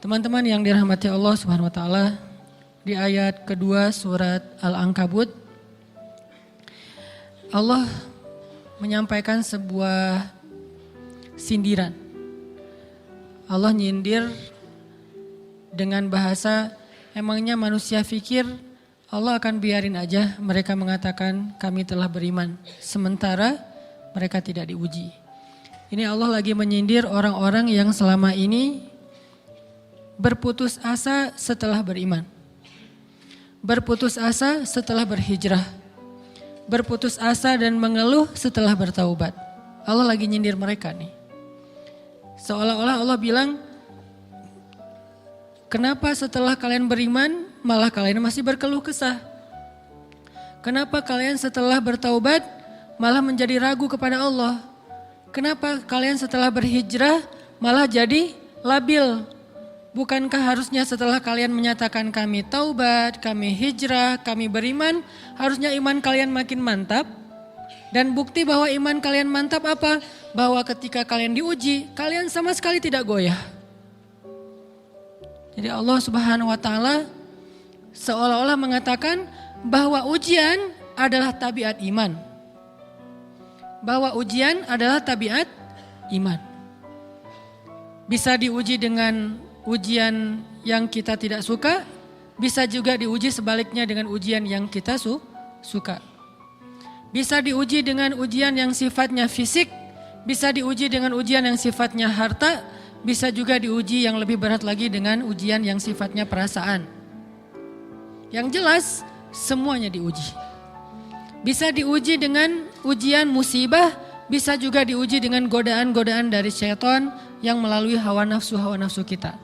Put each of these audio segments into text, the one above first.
Teman-teman yang dirahmati Allah Subhanahu wa taala, di ayat kedua surat Al-Ankabut Allah menyampaikan sebuah sindiran. Allah nyindir dengan bahasa, emangnya manusia pikir Allah akan biarin aja mereka mengatakan kami telah beriman, sementara mereka tidak diuji. Ini Allah lagi menyindir orang-orang yang selama ini berputus asa setelah beriman. Berputus asa setelah berhijrah. Berputus asa dan mengeluh setelah bertaubat. Allah lagi nyindir mereka nih. Seolah-olah Allah bilang, kenapa setelah kalian beriman malah kalian masih berkeluh kesah? Kenapa kalian setelah bertaubat malah menjadi ragu kepada Allah? Kenapa kalian setelah berhijrah malah jadi labil? Bukankah harusnya setelah kalian menyatakan kami taubat, kami hijrah, kami beriman, harusnya iman kalian makin mantap? Dan bukti bahwa iman kalian mantap apa? Bahwa ketika kalian diuji, kalian sama sekali tidak goyah. Jadi Allah Subhanahu wa taala seolah-olah mengatakan bahwa ujian adalah tabiat iman. Bahwa ujian adalah tabiat iman. Bisa diuji dengan ujian yang kita tidak suka, bisa juga diuji sebaliknya dengan ujian yang kita suka. Bisa diuji dengan ujian yang sifatnya fisik, bisa diuji dengan ujian yang sifatnya harta, bisa juga diuji yang lebih berat lagi dengan ujian yang sifatnya perasaan. Yang jelas semuanya diuji. Bisa diuji dengan ujian musibah, bisa juga diuji dengan godaan-godaan dari syaitan yang melalui hawa nafsu kita.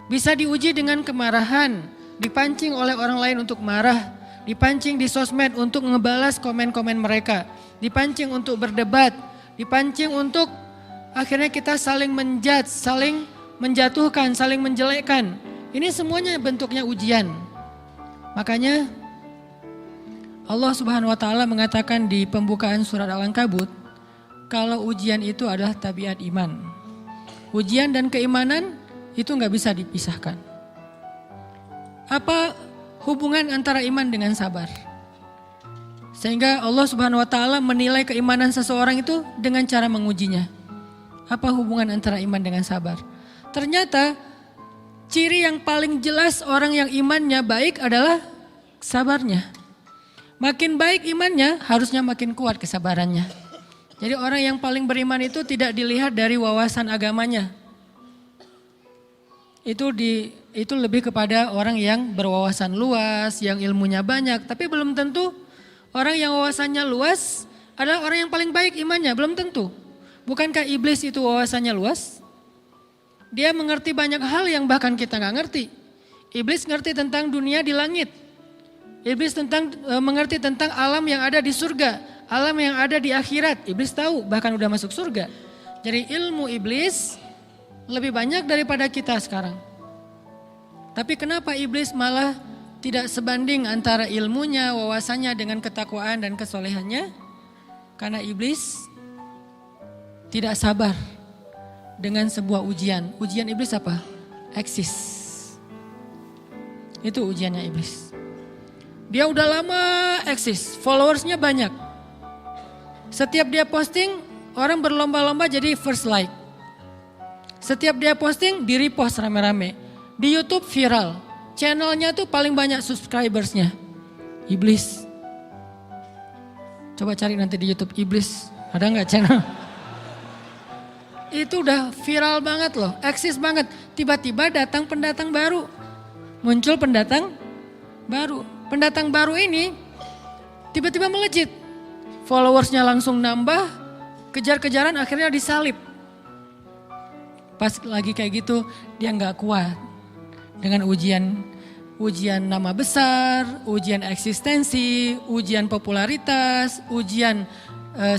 Bisa diuji dengan kemarahan, dipancing oleh orang lain untuk marah, dipancing di sosmed untuk ngebalas komen-komen mereka, dipancing untuk berdebat, dipancing untuk akhirnya kita saling menjudge, saling menjatuhkan, saling menjelekkan. Ini semuanya bentuknya ujian. Makanya Allah Subhanahu wa taala mengatakan di pembukaan surat Al-Ankabut, kalau ujian itu adalah tabiat iman. Ujian dan keimanan itu nggak bisa dipisahkan. Apa hubungan antara iman dengan sabar? Sehingga Allah Subhanahu wa taala menilai keimanan seseorang itu dengan cara mengujinya. Apa hubungan antara iman dengan sabar? Ternyata ciri yang paling jelas orang yang imannya baik adalah sabarnya. Makin baik imannya, harusnya makin kuat kesabarannya. Jadi orang yang paling beriman itu tidak dilihat dari wawasan agamanya. Itu lebih kepada orang yang berwawasan luas, yang ilmunya banyak. Tapi belum tentu orang yang wawasannya luas adalah orang yang paling baik imannya, belum tentu. Bukankah iblis itu wawasannya luas? Dia mengerti banyak hal yang bahkan kita gak ngerti. Iblis ngerti tentang dunia di langit. Iblis mengerti tentang alam yang ada di surga, alam yang ada di akhirat. Iblis tahu, bahkan udah masuk surga. Jadi ilmu iblis lebih banyak daripada kita sekarang. Tapi kenapa iblis malah tidak sebanding antara ilmunya, wawasannya dengan ketakwaan dan kesolehannya? Karena iblis tidak sabar dengan sebuah ujian. Ujian iblis apa? Eksis. Itu ujiannya iblis. Dia udah lama eksis, followersnya banyak. Setiap dia posting, orang berlomba-lomba jadi first like. Setiap dia posting, di-repost rame-rame. Di YouTube viral. Channelnya tuh paling banyak subscribersnya. Iblis. Coba cari nanti di YouTube iblis. Ada gak channel? Itu udah viral banget loh. Eksis banget. Tiba-tiba datang pendatang baru. Muncul pendatang baru. Pendatang baru ini tiba-tiba melejit. Followersnya langsung nambah. Kejar-kejaran akhirnya disalib. Pas lagi kayak gitu dia gak kuat dengan ujian nama besar, ujian eksistensi, ujian popularitas, ujian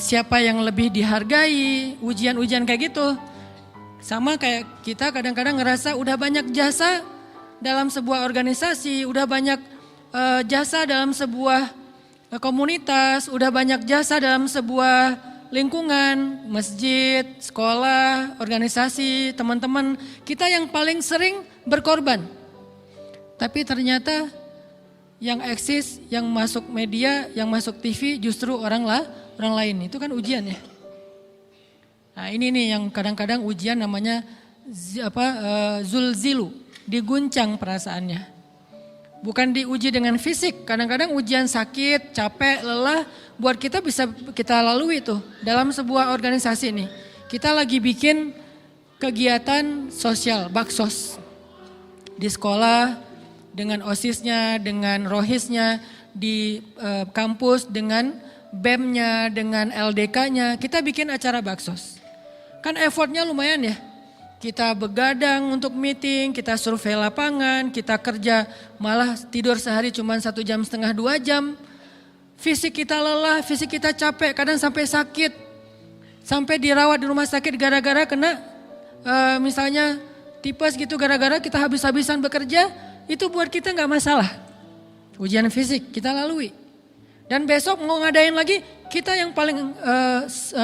siapa yang lebih dihargai, ujian-ujian kayak gitu. Sama kayak kita kadang-kadang ngerasa udah banyak jasa dalam sebuah organisasi, udah banyak jasa dalam sebuah komunitas, udah banyak jasa dalam sebuah lingkungan, masjid, sekolah, organisasi, teman-teman. Kita yang paling sering berkorban. Tapi ternyata yang eksis, yang masuk media, yang masuk TV justru orang lain. Itu kan ujian ya. Nah ini nih yang kadang-kadang ujian namanya zulzilu, diguncang perasaannya. Bukan diuji dengan fisik, kadang-kadang ujian sakit, capek, lelah, buat kita bisa kita lalui tuh dalam sebuah organisasi nih. Kita lagi bikin kegiatan sosial, baksos. Di sekolah, dengan OSIS-nya, dengan ROHIS-nya, di kampus, dengan BEM-nya, dengan LDK-nya, kita bikin acara baksos. Kan effortnya lumayan ya. Kita begadang untuk meeting, kita survei lapangan, kita kerja malah tidur sehari cuma 1,5 jam, 2 jam. Fisik kita lelah, fisik kita capek, kadang sampai sakit. Sampai dirawat di rumah sakit gara-gara kena misalnya tipes gitu, gara-gara kita habis-habisan bekerja, itu buat kita gak masalah. Ujian fisik kita lalui. Dan besok mau ngadain lagi, kita yang paling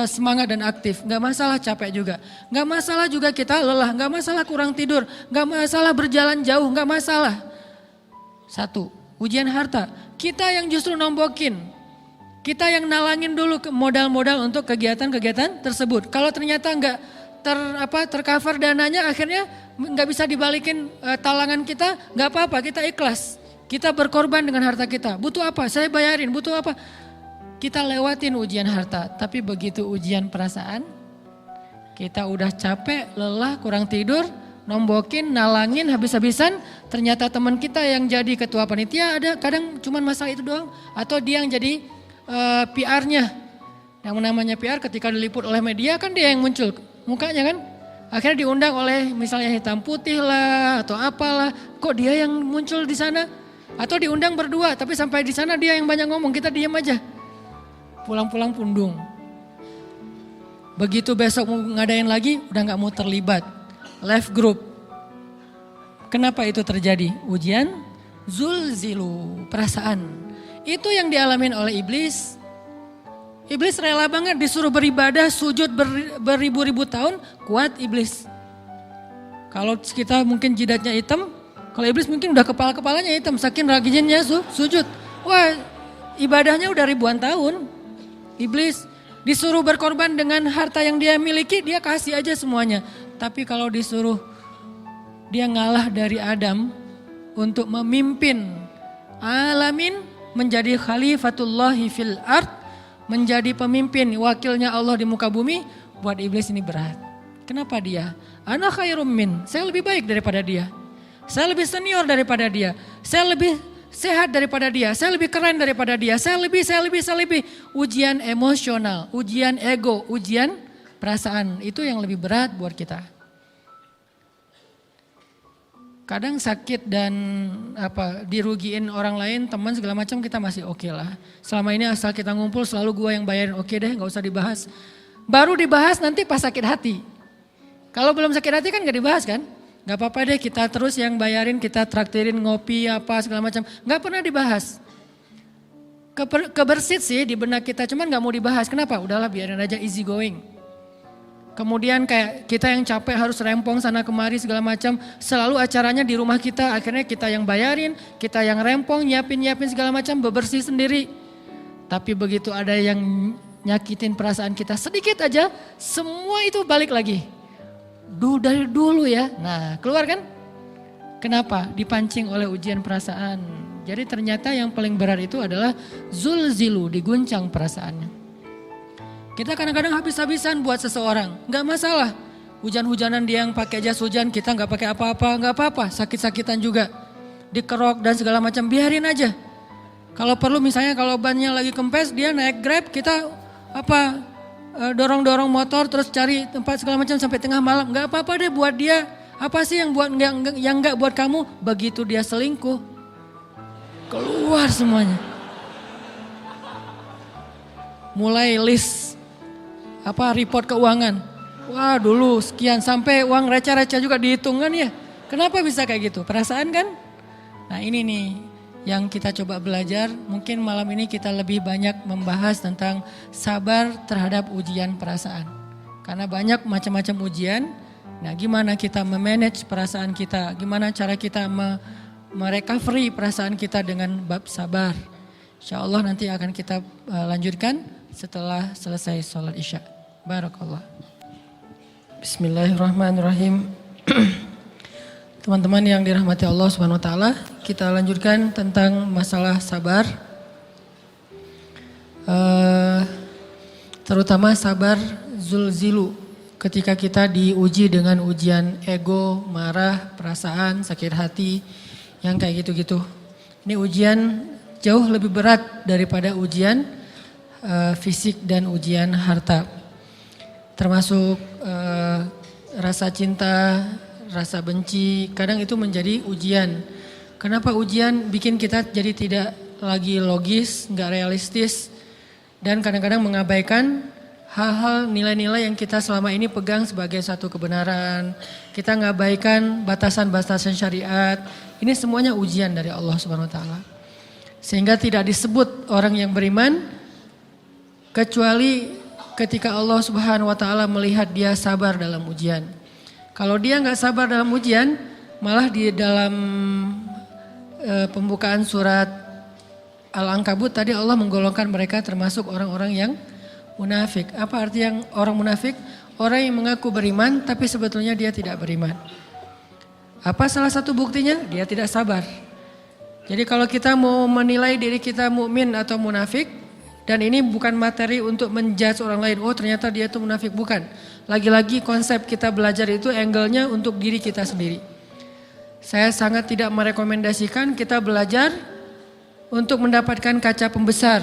semangat dan aktif. Gak masalah capek juga. Gak masalah juga kita lelah, gak masalah kurang tidur, gak masalah berjalan jauh, gak masalah. Satu, ujian harta. Kita yang justru nombokin. Kita yang nalangin dulu modal-modal untuk kegiatan-kegiatan tersebut. Kalau ternyata gak tercover dananya, akhirnya gak bisa dibalikin talangan kita, gak apa-apa, kita ikhlas. Kita berkorban dengan harta kita. Butuh apa? Saya bayarin. Butuh apa? Kita lewatin ujian harta. Tapi begitu ujian perasaan, kita udah capek, lelah, kurang tidur, nombokin, nalangin habis-habisan. Ternyata teman kita yang jadi ketua panitia ada kadang cuma masalah itu doang. Atau dia yang jadi PR-nya. Yang namanya PR ketika diliput oleh media kan dia yang muncul mukanya kan. Akhirnya diundang oleh misalnya hitam putih lah atau apalah. Kok dia yang muncul di sana? Atau diundang berdua, tapi sampai di sana dia yang banyak ngomong, kita diam aja. Pulang-pulang pundung. Begitu besok mau ngadain lagi, udah gak mau terlibat. Left group. Kenapa itu terjadi? Ujian zulzilu, perasaan. Itu yang dialamin oleh iblis. Iblis rela banget disuruh beribadah, sujud beribu-ribu tahun, kuat iblis. Kalau kita mungkin jidatnya hitam, kalau iblis mungkin udah kepala-kepalanya hitam, saking rajinnya sujud. Wah, ibadahnya udah ribuan tahun. Iblis disuruh berkorban dengan harta yang dia miliki, dia kasih aja semuanya. Tapi kalau disuruh dia ngalah dari Adam untuk memimpin alamin, menjadi khalifatullahi fil ard, menjadi pemimpin wakilnya Allah di muka bumi, buat iblis ini berat. Kenapa dia? Ana khairum min, saya lebih baik daripada dia. Saya lebih senior daripada dia. Saya lebih sehat daripada dia. Saya lebih keren daripada dia. Saya lebih. Ujian emosional, ujian ego, ujian perasaan. Itu yang lebih berat buat kita. Kadang sakit dan dirugiin orang lain, teman segala macam kita masih oke lah. Selama ini asal kita ngumpul selalu gua yang bayarin, oke deh gak usah dibahas. Baru dibahas nanti pas sakit hati. Kalau belum sakit hati kan gak dibahas kan? Gak apa-apa deh kita terus yang bayarin, kita traktirin ngopi apa segala macam. Gak pernah dibahas. Kebersit sih di benak kita, cuman gak mau dibahas. Kenapa? Udahlah biarin aja, easy going. Kemudian kayak kita yang capek harus rempong sana kemari segala macam. Selalu acaranya di rumah kita, akhirnya kita yang bayarin, kita yang rempong, nyiapin segala macam, bebersih sendiri. Tapi begitu ada yang nyakitin perasaan kita sedikit aja, semua itu balik lagi. Dari dulu ya. Nah, keluar kan? Kenapa? Dipancing oleh ujian perasaan. Jadi ternyata yang paling berat itu adalah zulzilu, diguncang perasaannya. Kita kadang-kadang habis-habisan buat seseorang, gak masalah. Hujan-hujanan dia yang pakai jas hujan, kita gak pakai apa-apa, gak apa-apa. Sakit-sakitan juga, dikerok dan segala macam, biarin aja. Kalau perlu misalnya kalau bannya lagi kempes, dia naik Grab, kita dorong-dorong motor terus cari tempat segala macam sampai tengah malam. Gak apa-apa deh buat dia. Apa sih yang gak buat kamu? Begitu dia selingkuh, keluar semuanya. Mulai list report keuangan. Wah dulu sekian, sampai uang receh-receh juga dihitung kan ya. Kenapa bisa kayak gitu? Perasaan kan? Nah ini nih yang kita coba belajar. Mungkin malam ini kita lebih banyak membahas tentang sabar terhadap ujian perasaan. Karena banyak macam-macam ujian Nah, gimana kita memanage perasaan kita? Gimana cara kita merecovery perasaan kita dengan bab sabar? Insya Allah nanti akan kita lanjutkan setelah selesai sholat isya. Barakallah. Bismillahirrahmanirrahim. Teman-teman yang dirahmati Allah Subhanahu wa taala, kita lanjutkan tentang masalah sabar. Terutama sabar zulzilu, ketika kita diuji dengan ujian ego, marah, perasaan, sakit hati, yang kayak gitu-gitu. Ini ujian jauh lebih berat daripada ujian fisik dan ujian harta. Termasuk rasa cinta, rasa benci, kadang itu menjadi ujian. Kenapa ujian bikin kita jadi tidak lagi logis, nggak realistis, dan kadang-kadang mengabaikan hal-hal nilai-nilai yang kita selama ini pegang sebagai satu kebenaran. Kita ngabaikan batasan-batasan syariat. Ini semuanya ujian dari Allah Subhanahu wa taala. Sehingga tidak disebut orang yang beriman kecuali ketika Allah Subhanahu wa taala melihat dia sabar dalam ujian. Kalau dia nggak sabar dalam ujian, malah di dalam pembukaan surat Al-Ankabut tadi Allah menggolongkan mereka termasuk orang-orang yang munafik. Apa arti yang orang munafik? Orang yang mengaku beriman tapi sebetulnya dia tidak beriman. Apa salah satu buktinya? Dia tidak sabar. Jadi kalau kita mau menilai diri kita mukmin atau munafik, dan ini bukan materi untuk menjudge orang lain, oh ternyata dia itu munafik, bukan. Lagi-lagi konsep kita belajar itu angle-nya untuk diri kita sendiri. Saya sangat tidak merekomendasikan kita belajar untuk mendapatkan kaca pembesar,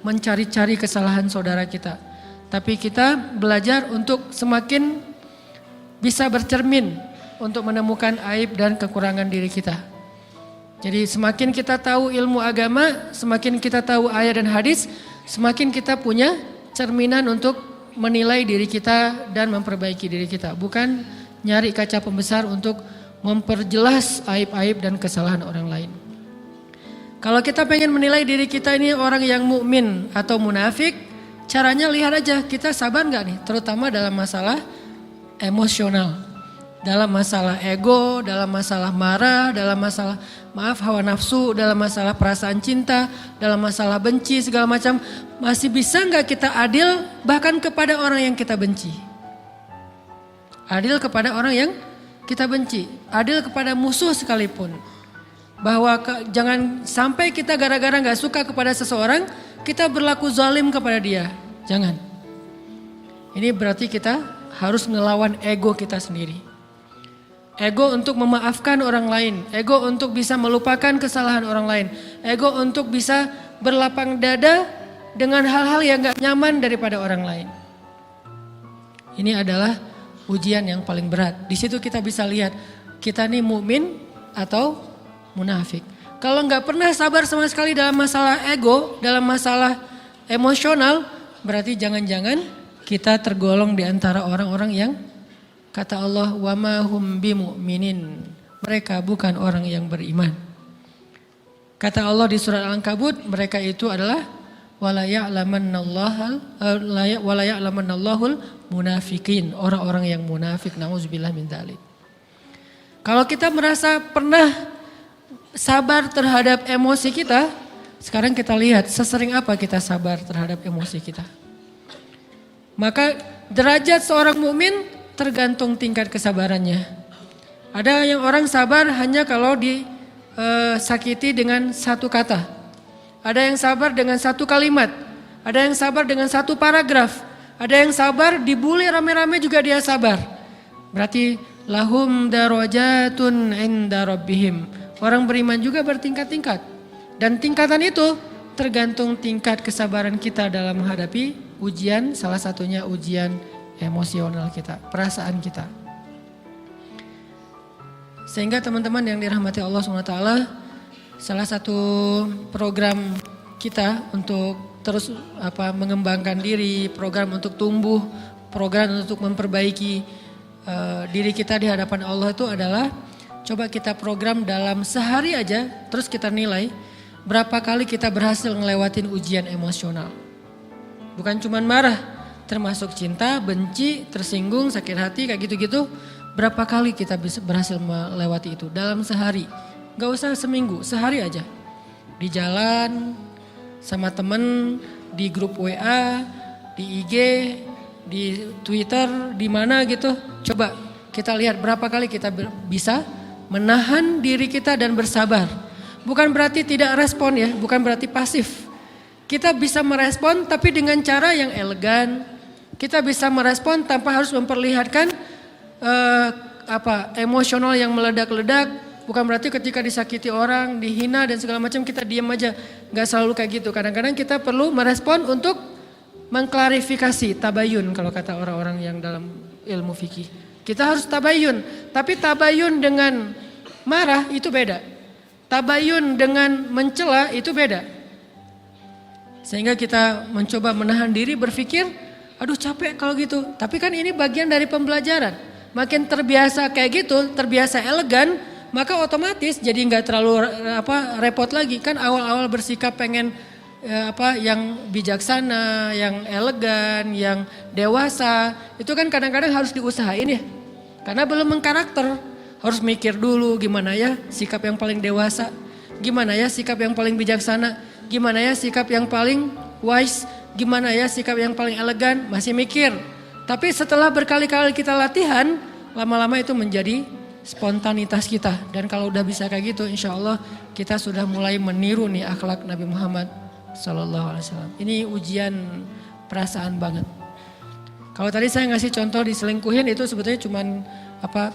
mencari-cari kesalahan saudara kita. Tapi kita belajar untuk semakin bisa bercermin untuk menemukan aib dan kekurangan diri kita. Jadi semakin kita tahu ilmu agama, semakin kita tahu ayat dan hadis, semakin kita punya cerminan untuk menilai diri kita dan memperbaiki diri kita. Bukan nyari kaca pembesar untuk memperjelas aib-aib dan kesalahan orang lain. Kalau kita pengen menilai diri kita ini orang yang mukmin atau munafik, caranya lihat aja kita sabar nggak nih, terutama dalam masalah emosional, dalam masalah ego, dalam masalah marah, dalam masalah hawa nafsu, dalam masalah perasaan cinta, dalam masalah benci segala macam, masih bisa nggak kita adil bahkan kepada orang yang kita benci? Adil kepada orang yang kita benci, adil kepada musuh sekalipun. Bahwa jangan sampai kita gara-gara gak suka kepada seseorang, kita berlaku zalim kepada dia. Jangan. Ini berarti kita harus ngelawan ego kita sendiri. Ego untuk memaafkan orang lain. Ego untuk bisa melupakan kesalahan orang lain. Ego untuk bisa berlapang dada dengan hal-hal yang gak nyaman daripada orang lain. Ini adalah ujian yang paling berat. Di situ kita bisa lihat kita nih mukmin atau munafik. Kalau nggak pernah sabar sama sekali dalam masalah ego, dalam masalah emosional, berarti jangan-jangan kita tergolong di antara orang-orang yang kata Allah wa ma hum bimu'minin. Mereka bukan orang yang beriman. Kata Allah di surat Al-Ankabut, mereka itu adalah wala ya'lamannallahul munafikin, orang-orang yang munafik. Nauzubillah min dzalik. Kalau kita merasa pernah sabar terhadap emosi kita, sekarang kita lihat sesering apa kita sabar terhadap emosi kita. Maka derajat seorang mukmin tergantung tingkat kesabarannya. Ada yang orang sabar hanya kalau disakiti dengan satu kata. Ada yang sabar dengan satu kalimat. Ada yang sabar dengan satu paragraf. Ada yang sabar dibully rame-rame juga dia sabar. Berarti lahum darajatun inda rabbihim. Orang beriman juga bertingkat-tingkat. Dan tingkatan itu tergantung tingkat kesabaran kita dalam menghadapi ujian, salah satunya ujian emosional kita, perasaan kita. Sehingga teman-teman yang dirahmati Allah SWT, salah satu program kita untuk terus mengembangkan diri, program untuk tumbuh, program untuk memperbaiki diri kita di hadapan Allah itu adalah coba kita program dalam sehari aja, terus kita nilai berapa kali kita berhasil ngelewatin ujian emosional. Bukan cuma marah, termasuk cinta, benci, tersinggung, sakit hati, kayak gitu-gitu. Berapa kali kita bisa berhasil melewati itu dalam sehari? Gak usah seminggu, sehari aja. Di jalan, sama temen, di grup WA, di IG, di Twitter, di mana gitu. Coba kita lihat berapa kali kita bisa menahan diri kita dan bersabar. Bukan berarti tidak respon ya, bukan berarti pasif. Kita bisa merespon tapi dengan cara yang elegan. Kita bisa merespon tanpa harus memperlihatkan emosional yang meledak-ledak. Bukan berarti ketika disakiti orang, dihina dan segala macam kita diam aja. Gak selalu kayak gitu. Kadang-kadang kita perlu merespon untuk mengklarifikasi, tabayun kalau kata orang-orang yang dalam ilmu fikih. Kita harus tabayun. Tapi tabayun dengan marah itu beda. Tabayun dengan mencela itu beda. Sehingga kita mencoba menahan diri berpikir, aduh capek kalau gitu. Tapi kan ini bagian dari pembelajaran. Makin terbiasa kayak gitu, terbiasa elegan, maka otomatis jadi nggak terlalu repot lagi. Kan awal-awal bersikap pengen yang bijaksana, yang elegan, yang dewasa. Itu kan kadang-kadang harus diusahain ya. Karena belum mengkarakter. Harus mikir dulu gimana ya sikap yang paling dewasa. Gimana ya sikap yang paling bijaksana. Gimana ya sikap yang paling wise, gimana ya sikap yang paling elegan, masih mikir. Tapi setelah berkali-kali kita latihan, lama-lama itu menjadi spontanitas kita. Dan kalau udah bisa kayak gitu, insya Allah kita sudah mulai meniru nih akhlak Nabi Muhammad SAW. Ini ujian perasaan banget. Kalau tadi saya ngasih contoh diselingkuhin itu sebetulnya cuman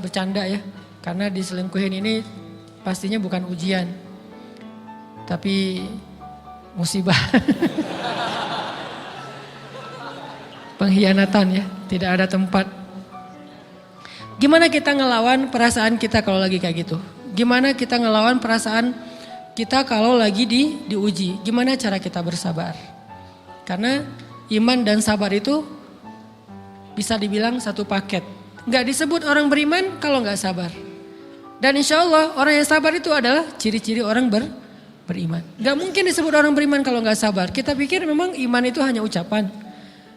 bercanda ya. Karena diselingkuhin ini pastinya bukan ujian. Tapi musibah. Pengkhianatan ya, tidak ada tempat. Gimana kita ngelawan perasaan kita kalau lagi kayak gitu? Gimana kita ngelawan perasaan kita kalau lagi diuji? Gimana cara kita bersabar? Karena iman dan sabar itu bisa dibilang satu paket. Gak disebut orang beriman kalau gak sabar. Dan insya Allah orang yang sabar itu adalah ciri-ciri orang beriman. Gak mungkin disebut orang beriman kalau gak sabar. Kita pikir memang iman itu hanya ucapan.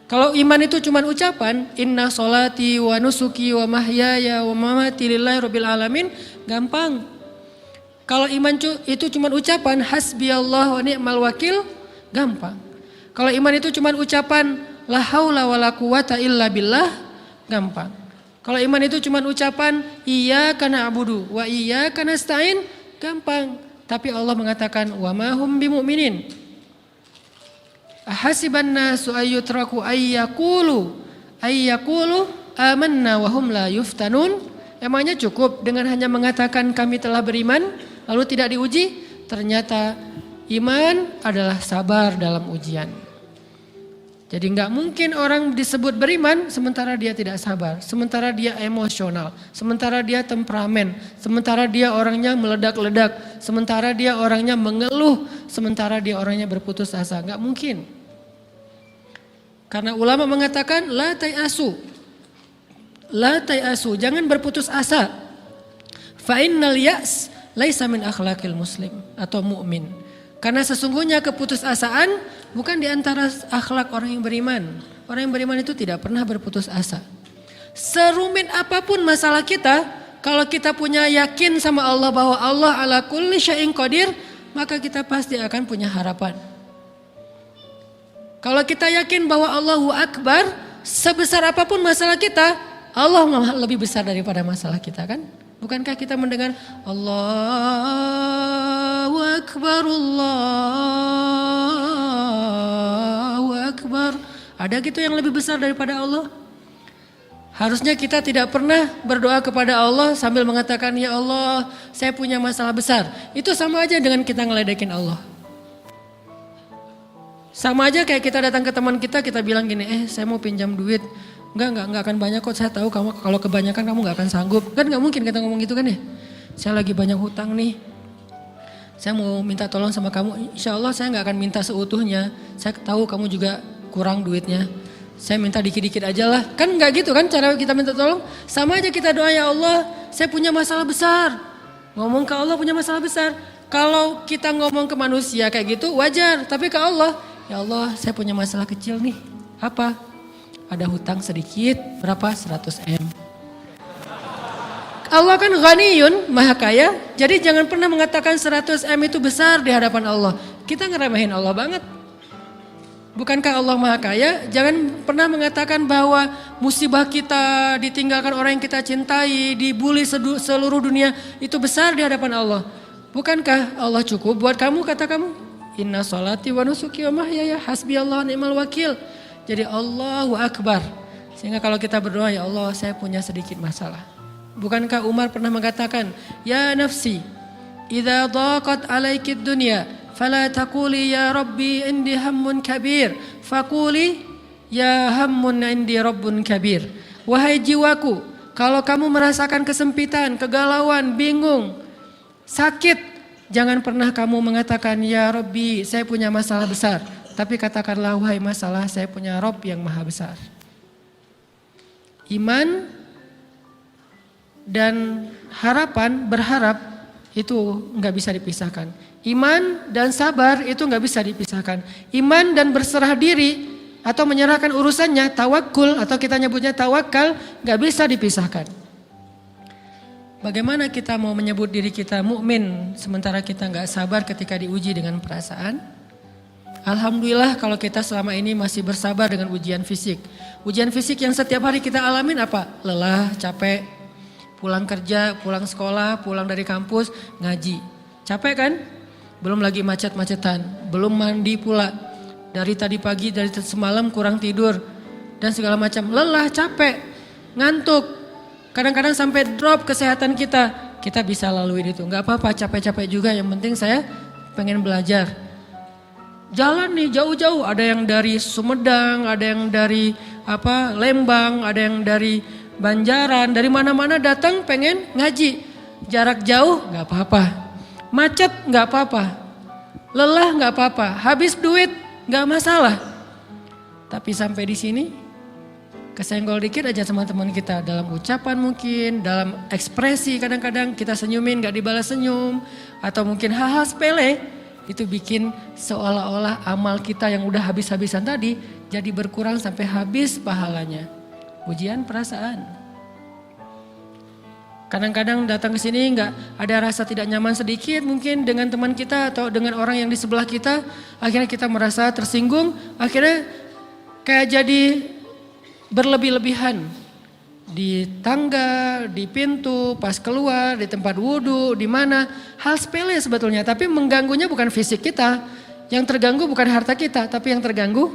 Kalau iman itu cuma ucapan, inna sholati wa nusuki wa mahyaya wa mamati lillahi rabbil alamin, gampang. Kalau iman itu cuma ucapan, hasbiyallah wa ni'mal wakil, gampang. Kalau iman itu cuma ucapan, la haula wa la quwata illa billah, gampang. Kalau iman itu cuma ucapan, iyyaka na'budu wa iyyaka nasta'in, gampang. Tapi Allah mengatakan wa ma hum bimu'minin. Ahasiban nasu ayyutraku ayyaqulu amanna wa hum la yuftanun. Emangnya cukup dengan hanya mengatakan kami telah beriman lalu tidak diuji? Ternyata iman adalah sabar dalam ujian. Jadi enggak mungkin orang disebut beriman sementara dia tidak sabar, sementara dia emosional, sementara dia temperamen, sementara dia orangnya meledak-ledak, sementara dia orangnya mengeluh, sementara dia orangnya berputus asa. Enggak mungkin. Karena ulama mengatakan la tayasu. La tayasu, jangan berputus asa. Fa innal ya's laisa min akhlaqil muslim atau mukmin. Karena sesungguhnya keputusasaan bukan di antara akhlak orang yang beriman. Orang yang beriman itu tidak pernah berputus asa. Serumit apapun masalah kita, kalau kita punya yakin sama Allah bahwa Allah ala kulli syai'in qadir, maka kita pasti akan punya harapan. Kalau kita yakin bahwa Allahu Akbar, sebesar apapun masalah kita, Allah lebih besar daripada masalah kita kan? Bukankah kita mendengar Allahu Akbar, Allahu Akbar. Ada gitu yang lebih besar daripada Allah? Harusnya kita tidak pernah berdoa kepada Allah sambil mengatakan, ya Allah saya punya masalah besar. Itu sama aja dengan kita ngeledekin Allah. Sama aja kayak kita datang ke teman kita bilang gini, saya mau pinjam duit. Enggak akan banyak kok, saya tahu kamu kalau kebanyakan kamu enggak akan sanggup. Kan enggak mungkin kita ngomong gitu kan ya. Saya lagi banyak hutang nih. Saya mau minta tolong sama kamu. Insya Allah saya enggak akan minta seutuhnya. Saya tahu kamu juga kurang duitnya. Saya minta dikit-dikit aja lah. Kan enggak gitu kan cara kita minta tolong. Sama aja kita doa, ya Allah saya punya masalah besar. Ngomong ke Allah punya masalah besar. Kalau kita ngomong ke manusia kayak gitu wajar. Tapi ke Allah, ya Allah saya punya masalah kecil nih. Apa? Ada hutang sedikit, berapa? 100 M. Allah kan ghaniyun, maha kaya. Jadi jangan pernah mengatakan 100 M itu besar di hadapan Allah. Kita ngeremehin Allah banget. Bukankah Allah maha kaya? Jangan pernah mengatakan bahwa musibah kita, ditinggalkan orang yang kita cintai, dibully seluruh dunia, itu besar di hadapan Allah. Bukankah Allah cukup buat kamu, kata kamu? Inna sholati wa nusuki wa mahyaya hasbiyallahu wa ni'mal wakil. Jadi Allahu Akbar. Sehingga kalau kita berdoa, ya Allah saya punya sedikit masalah. Bukankah Umar pernah mengatakan, ya nafsi, idza daqat alaikid dunya, fala taquli ya rabbi indi hammun kabir, faquli ya hammun indi rabbun kabir. Wahai jiwaku, kalau kamu merasakan kesempitan, kegalauan, bingung, sakit, jangan pernah kamu mengatakan ya Rabbi saya punya masalah besar. Tapi katakanlah wahai masalah saya punya Rabb yang maha besar. Iman dan harapan, berharap itu nggak bisa dipisahkan. Iman dan sabar itu nggak bisa dipisahkan. Iman dan berserah diri atau menyerahkan urusannya, tawakul atau kita nyebutnya tawakal, nggak bisa dipisahkan. Bagaimana kita mau menyebut diri kita mukmin sementara kita nggak sabar ketika diuji dengan perasaan? Alhamdulillah kalau kita selama ini masih bersabar dengan ujian fisik. Ujian fisik yang setiap hari kita alamin apa? Lelah, capek, pulang kerja, pulang sekolah, pulang dari kampus, ngaji. Capek kan? Belum lagi macet-macetan, belum mandi pula. Dari tadi pagi, dari semalam kurang tidur. Dan segala macam, lelah, capek, ngantuk. Kadang-kadang sampai drop kesehatan kita. Kita bisa laluin itu, gak apa-apa capek-capek juga, yang penting saya pengen belajar. Jalan nih jauh-jauh, ada yang dari Sumedang, ada yang dari Lembang, ada yang dari Banjaran, dari mana-mana datang pengen ngaji. Jarak jauh gak apa-apa, macet gak apa-apa, lelah gak apa-apa, habis duit gak masalah. Tapi sampai di sini kesenggol dikit aja sama teman kita, dalam ucapan mungkin, dalam ekspresi kadang-kadang kita senyumin gak dibalas senyum, atau mungkin hal-hal sepele. Itu bikin seolah-olah amal kita yang udah habis-habisan tadi jadi berkurang sampai habis pahalanya. Ujian perasaan. Kadang-kadang datang ke sini nggak ada rasa tidak nyaman sedikit mungkin dengan teman kita atau dengan orang yang di sebelah kita. Akhirnya kita merasa tersinggung, akhirnya kayak jadi berlebih-lebihan. Di tangga, di pintu, pas keluar, di tempat wudhu, di mana. Hal sepele sebetulnya, tapi mengganggunya bukan fisik kita. Yang terganggu bukan harta kita, tapi yang terganggu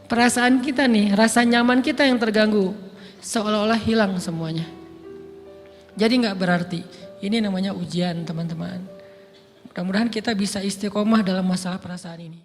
perasaan kita nih, rasa nyaman kita yang terganggu. Seolah-olah hilang semuanya. Jadi gak berarti, ini namanya ujian teman-teman. Mudah-mudahan kita bisa istiqomah dalam masalah perasaan ini.